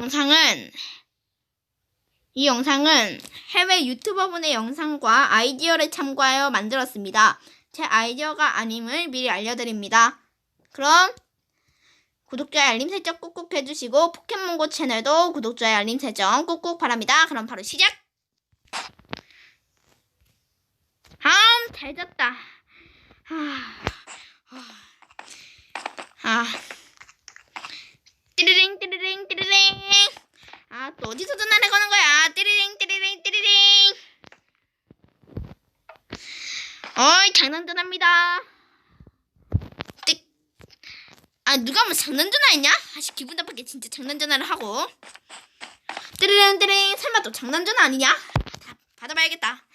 영상은 이 영상은 해외 유튜버분의 영상과 아이디어를 참고하여 만들었습니다. 제 아이디어가 아님을 미리 알려드립니다. 그럼 구독자 알림 설정 꾹꾹 해주시고 포켓몬고 채널도 구독자 알림 설정 꾹꾹 바랍니다. 그럼 바로 시작! 잘 잤다. 띠리링 띠리링 띠리링. 또 어디서 전화를 거는 거야? 띠리링 띠리링 띠리링. 장난 전화입니다. 띡. 누가 뭐 장난 전화했냐? 기분 나쁘게 진짜 장난 전화를 하고. 띠리링 띠리링. 설마 또 장난 전화 아니냐? 받아봐야겠다.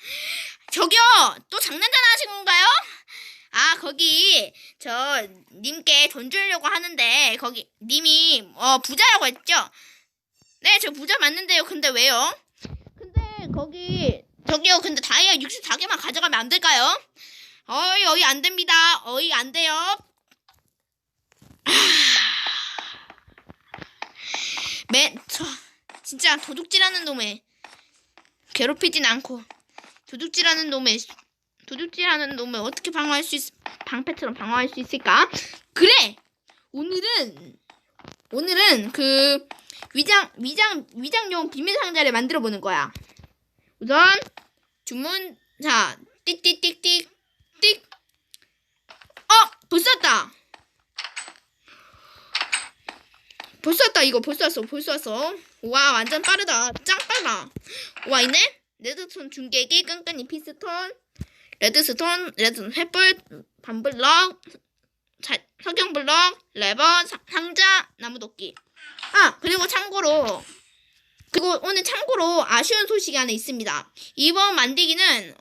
저기요, 또 장난 전화 하신 건가요? 거기 님께 돈 주려고 하는데 거기 님이 부자라고 했죠? 네, 저 부자 맞는데요. 근데 왜요? 근데 저기요, 근데 다이아 64개만 가져가면 안 될까요? 어이 안 됩니다. 어이 안 돼요. 저 진짜 도둑질하는 놈에 괴롭히진 않고 도둑질하는 놈에 어떻게 방패처럼 방어할 수 있을까? 그래! 오늘은 그 위장용 비밀 상자를 만들어 보는 거야. 우선 주문, 띡. 벌써 왔다. 이거 벌써 왔어. 와, 완전 빠르다. 짱 빨라. 와, 있네? 레드스톤 중계기, 끈끈이 피스톤, 레드스톤 횃불, 반블럭, 석영블럭, 레버, 상자, 나무도끼. 그리고 오늘 참고로 아쉬운 소식이 하나 있습니다. 이번 만들기는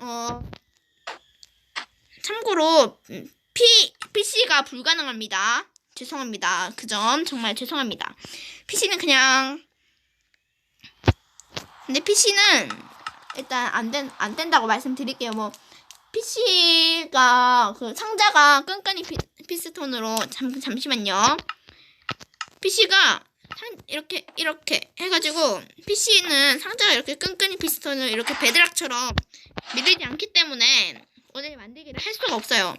참고로 PC가 불가능합니다. 죄송합니다. 그 점 정말 죄송합니다. PC는 근데 PC는 일단 안 된다고 말씀드릴게요. PC가 그 상자가 끈끈이 피스톤으로 잠시만요. PC가 이렇게 해가지고 PC는 상자가 이렇게 끈끈이 피스톤을 이렇게 베드락처럼 밀리지 않기 때문에 오늘 만들기를 할 수가 없어요.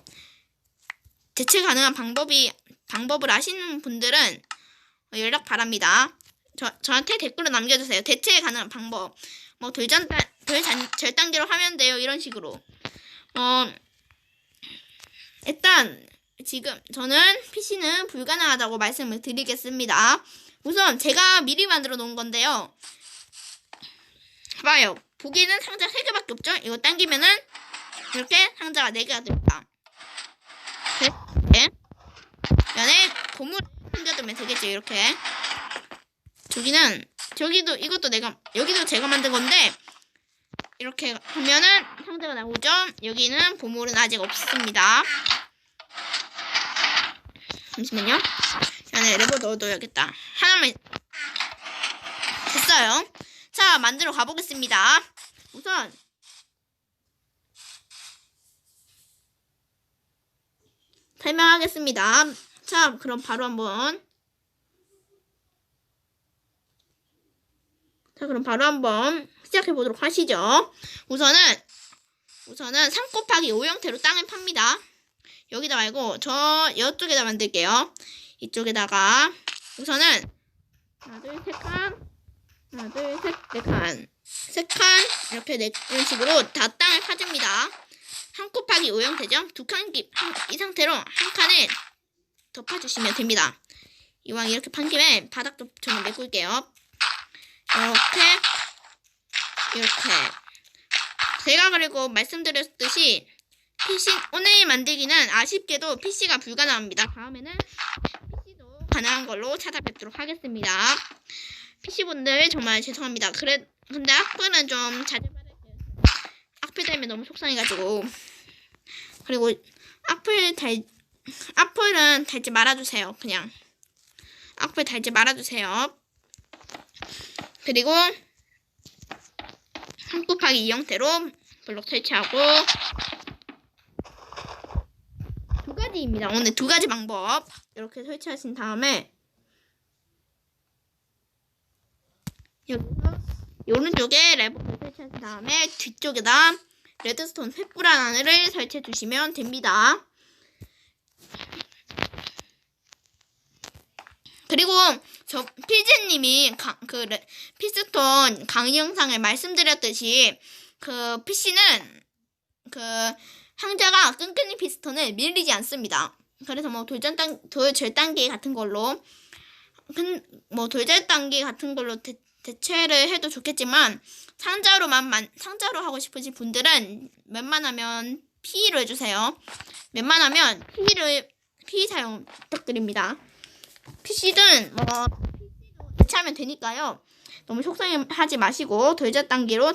대체 가능한 방법을 아시는 분들은 연락 바랍니다. 저한테 댓글로 남겨주세요. 대체 가능한 방법. 절단기로 하면 돼요. 이런 식으로. 일단 지금 저는 PC는 불가능하다고 말씀을 드리겠습니다. 우선 제가 미리 만들어 놓은 건데요. 봐요. 보기에는 상자 3개밖에 없죠? 이거 당기면은 이렇게 상자가 4개가 됩니다. 면에 고무 숨겨두면 되겠죠. 이렇게. 여기도 제가 만든 건데 이렇게 하면은 상자가 나오죠. 여기는 보물은 아직 없습니다. 잠시만요. 안에 레버 넣어둬야겠다. 하나만 됐어요. 자, 만들어 가보겠습니다. 우선 설명하겠습니다. 자, 그럼 바로 한번 시작해 보도록 하시죠. 우선은 3 곱하기 5 형태로 땅을 팝니다. 여기다 말고 이쪽에다 만들게요. 이쪽에다가 우선은 하나, 둘, 셋 칸 이렇게 이런 식으로 다 땅을 파줍니다. 3 곱하기 5 형태죠. 2칸 이 상태로 한 칸을 더 파주시면 됩니다. 이왕 이렇게 판 김에 바닥도 저는 메꿀게요. 이렇게 제가 그리고 말씀드렸듯이 오늘 만들기는 아쉽게도 PC가 불가능합니다. 다음에는 PC도 가능한 걸로 찾아뵙도록 하겠습니다. PC분들 정말 죄송합니다. 근데 악플은 좀 자주 받을게요. 악플 때문에 너무 속상해가지고. 그리고 악플은 달지 말아주세요. 그냥 악플 달지 말아주세요. 그리고 3 곱하기 2 형태로 블록 설치하고 2가지입니다. 오늘 2가지 방법 이렇게 설치하신 다음에 여기서 오른쪽에 레버를 설치한 다음에 뒤쪽에다 레드스톤 횃불 하나를 설치해 주시면 됩니다. 그리고 저 피지님이 피스톤 강의 영상에 말씀드렸듯이 그 PC는 그 상자가 끈끈이 피스톤을 밀리지 않습니다. 그래서 뭐 돌절단기 같은 걸로 대체를 해도 좋겠지만 상자로 하고 싶으신 분들은 웬만하면 PE로 해주세요. 웬만하면 PE 사용 부탁드립니다. PC든 대체하면 되니까요. 너무 속상해하지 마시고 돌절단기로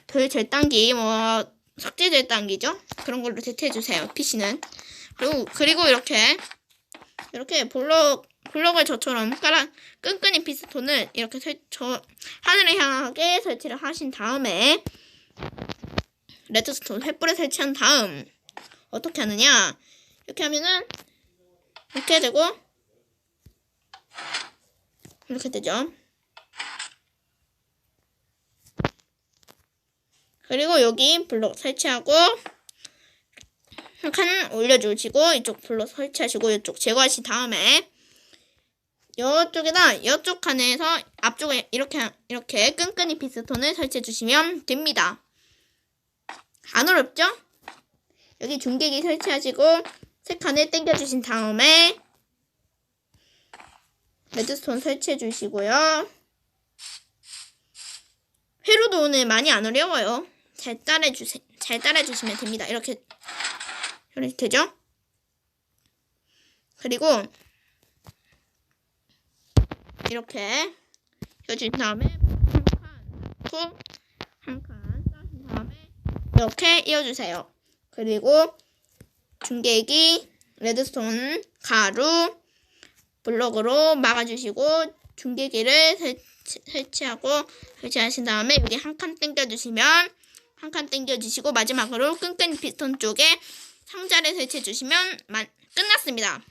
돌절단기 석재절단기죠. 그런 걸로 대체해주세요. PC는. 그리고 이렇게 블럭을 저처럼 끈끈이 피스톤을 이렇게 하늘을 향하게 설치를 하신 다음에 레드스톤 횃불에 설치한 다음 어떻게 하느냐, 이렇게 하면은 이렇게 되고 이렇게 되죠. 그리고 여기 블록 설치하고 한 칸 올려주시고 이쪽 블록 설치하시고 이쪽 제거하신 다음에 이쪽 칸에서 앞쪽에 이렇게 끈끈이 피스톤을 설치해 주시면 됩니다. 안 어렵죠? 여기 중계기 설치하시고 세 칸을 당겨 주신 다음에 레드스톤 설치해 주시고요. 회로도 오늘 많이 안 어려워요. 잘 따라주시면 됩니다. 이렇게 되죠? 그리고 이렇게 이어준 다음에 한 칸 따신 다음에 이렇게 이어주세요. 그리고 중계기, 레드스톤, 가루, 블럭으로 막아주시고 중계기를 설치하신 다음에 여기 한 칸 당겨주시고 마지막으로 끈끈이 피스톤 쪽에 상자를 설치해주시면 끝났습니다.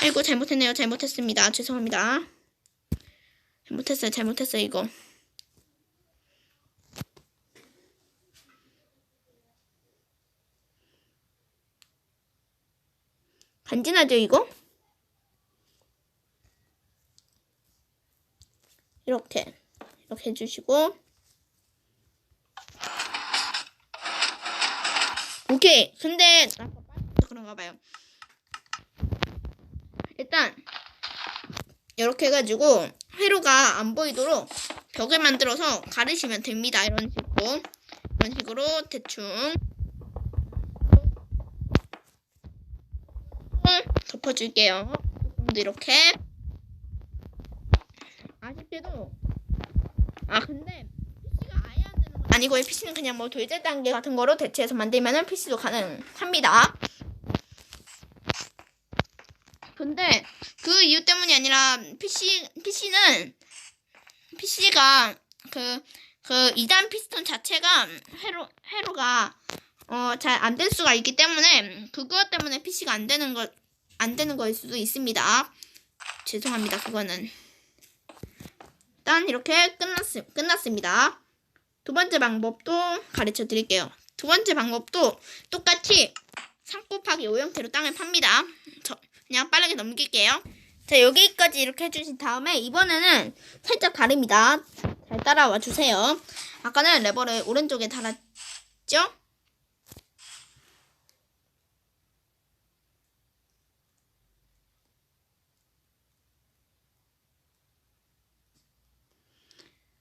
아이고 잘못했습니다. 죄송합니다. 잘못했어요 이거. 간지나죠 이거? 이렇게 해주시고 오케이. 근데 그런가 봐요. 일단 이렇게 해가지고 회로가 안 보이도록 벽을 만들어서 가르시면 됩니다. 이런 식으로 대충 덮어줄게요. 이렇게 아쉽게도 근데 PC가 아예 안 되는 건 아니고요. PC는 그냥 돌절단기 같은 거로 대체해서 만들면은 PC도 가능합니다. 근데 그 이유 때문이 아니라 PC가 그 2단 피스톤 자체가 회로가 잘 안 될 수가 있기 때문에 그것 때문에 PC가 안 되는 거일 수도 있습니다. 죄송합니다. 그거는. 일단 이렇게 끝났습니다. 두 번째 방법도 가르쳐 드릴게요. 두 번째 방법도 똑같이 3 곱하기 5 형태로 땅을 팝니다. 그냥 빠르게 넘길게요. 자, 여기까지 이렇게 해주신 다음에 이번에는 살짝 다릅니다. 잘 따라와 주세요. 아까는 레버를 오른쪽에 달았죠?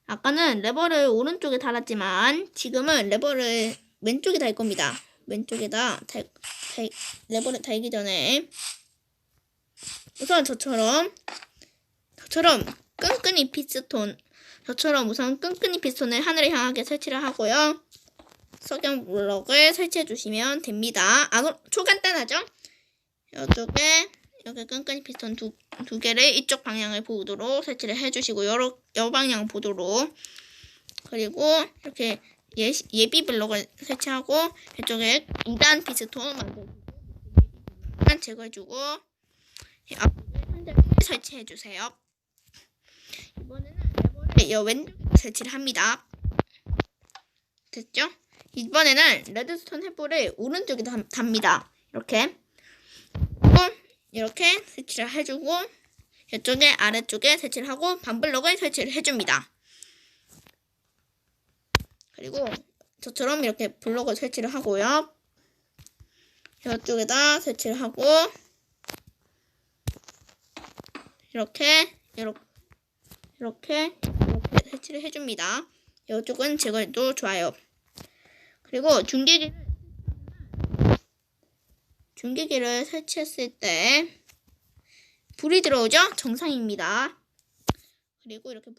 아까는 레버를 오른쪽에 달았지만 지금은 레버를 왼쪽에 달 겁니다. 왼쪽에다 레버를 달기 전에 우선 저처럼 끈끈이 피스톤을 하늘을 향하게 설치를 하고요. 석영 블럭을 설치해 주시면 됩니다. 초간단하죠? 이쪽에 이렇게 끈끈이 피스톤 두 개를 이쪽 방향을 보도록 설치를 해주시고 여 방향 보도록, 그리고 이렇게 예비 블럭을 설치하고 이쪽에 2단 피스톤 만들어주고 제거해주고 앞쪽에 상자를 설치해주세요. 이번에는 레버를 이 왼쪽에 설치를 합니다. 됐죠? 이번에는 레드스톤 횃불을 오른쪽에 답니다. 이렇게 이렇게 설치를 해주고 이쪽에 아래쪽에 설치를 하고 반블럭을 설치를 해줍니다. 그리고 저처럼 이렇게 블럭을 설치를 하고요. 이쪽에다 설치를 하고 이렇게 설치를 해줍니다. 이쪽은 제거해도 좋아요. 그리고 중계기를 설치했을 때 불이 들어오죠? 정상입니다. 그리고 이렇게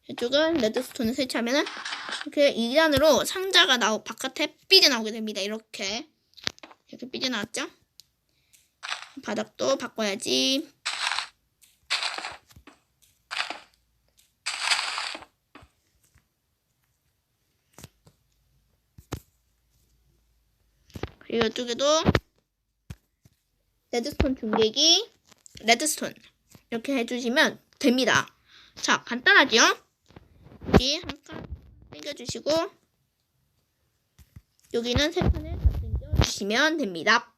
이쪽은 레드스톤을 설치하면은 이렇게 2단으로 상자가 바깥에 삐져나오게 됩니다. 이렇게 삐져나왔죠? 바닥도 바꿔야지. 그리고 이쪽에도 레드스톤 이렇게 해주시면 됩니다. 자, 간단하죠? 여기 한 칸 당겨주시고 여기는 세 칸을 다 당겨주시면 됩니다.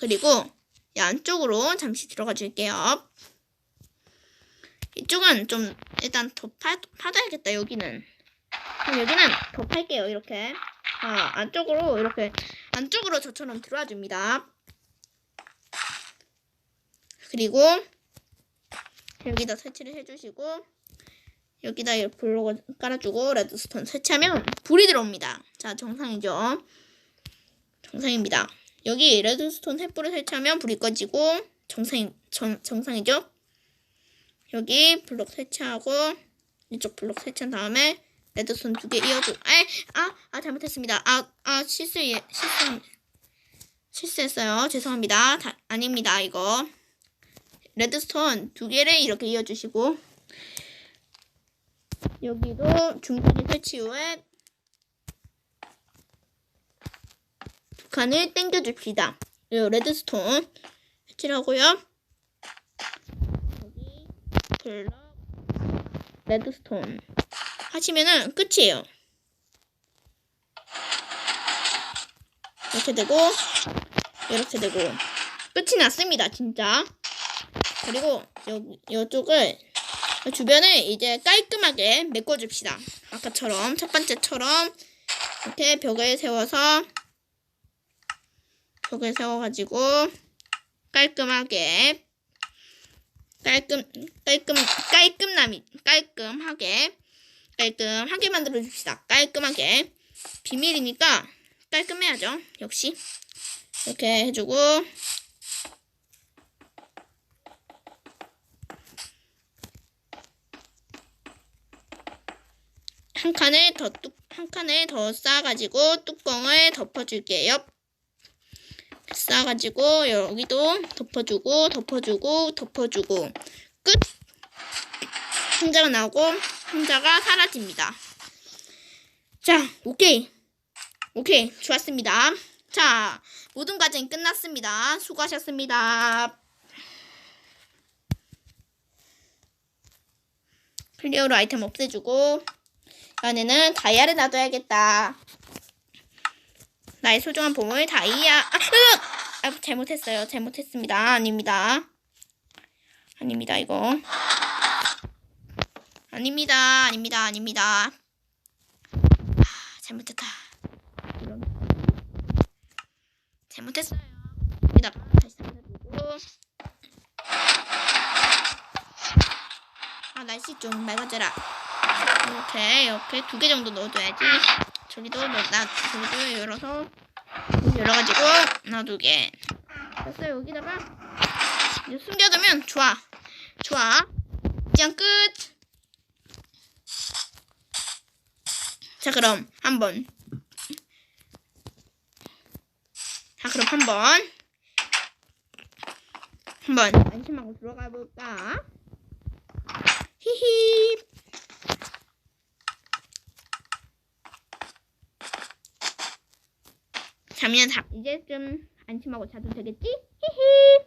그리고 이 안쪽으로 잠시 들어가 줄게요. 이쪽은 좀 일단 더 파줘야겠다. 여기는 더 팔게요. 이렇게 안쪽으로 저처럼 들어와 줍니다. 그리고 여기다 설치를 해주시고 여기다 이렇게 블록을 깔아주고 레드스톤 설치하면 불이 들어옵니다. 자, 정상이죠? 정상입니다. 여기 레드스톤 횃불을 설치하면 불이 꺼지고 정상이죠? 여기 블록 설치하고 이쪽 블록 설치한 다음에 레드스톤 2개 이어주고 잘못했습니다. 실수했어요. 죄송합니다. 아닙니다. 이거 레드스톤 2개를 이렇게 이어주시고 여기도 중국이 설치 후에 2칸을 당겨줍시다. 레드스톤 설치를 하고요. 여기 블럭 레드스톤 하시면은 끝이에요. 이렇게 되고 끝이 났습니다. 진짜. 그리고 이쪽을 주변을 이제 깔끔하게 메꿔줍시다. 아까처럼 첫 번째처럼 이렇게 벽을 세워가지고 깔끔하게 만들어줍시다. 깔끔하게. 비밀이니까 깔끔해야죠. 역시. 이렇게 해주고 한 칸을 더 쌓아가지고 뚜껑을 덮어줄게요. 쌓아가지고 여기도 덮어주고 끝. 상자가 나오고 상자가 사라집니다. 자, 오케이, 좋았습니다. 자, 모든 과정이 끝났습니다. 수고하셨습니다. 클리어로 아이템 없애주고 안에는 다이아를 놔둬야겠다. 나의 소중한 보물 다이아. 잘못했습니다. 아닙니다. 이거. 아닙니다. 잘못했다. 잘못했어요. 여기다가 다시 담아두고. 날씨 좀 맑아져라. 이렇게 2개 정도 넣어줘야지. 저기도 열어가지고 놔두게. 됐어요. 여기다가 이제 숨겨두면 좋아. 짠, 끝. 자, 그럼 한번 안심하고 들어가 볼까? 히히. 자면 이제 좀 안심하고 자도 되겠지? 히히.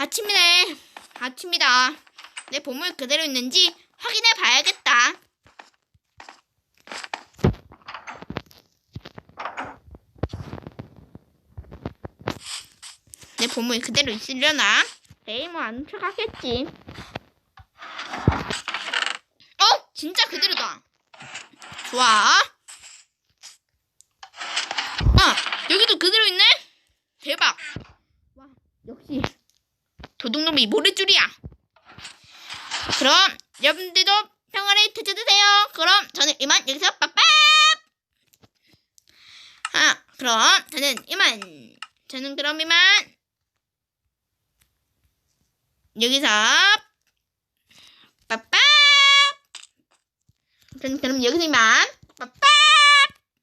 아침이네. 아침이다. 내 보물 그대로 있는지 확인해 봐야겠다. 내 보물 그대로 있으려나? 에이, 뭐 안 훔쳐가겠지. 진짜 그대로다. 좋아. 여기도 그대로 있네? 대박. 와, 역시 도둑놈이 모를 줄이야. 그럼 여러분들도 평화를 되찾으세요. 그럼 저는 이만 여기서 빠빠. 그럼 저는 그럼 이만 여기서 빠빠. 저는 그럼 여기서 이만 빠빠.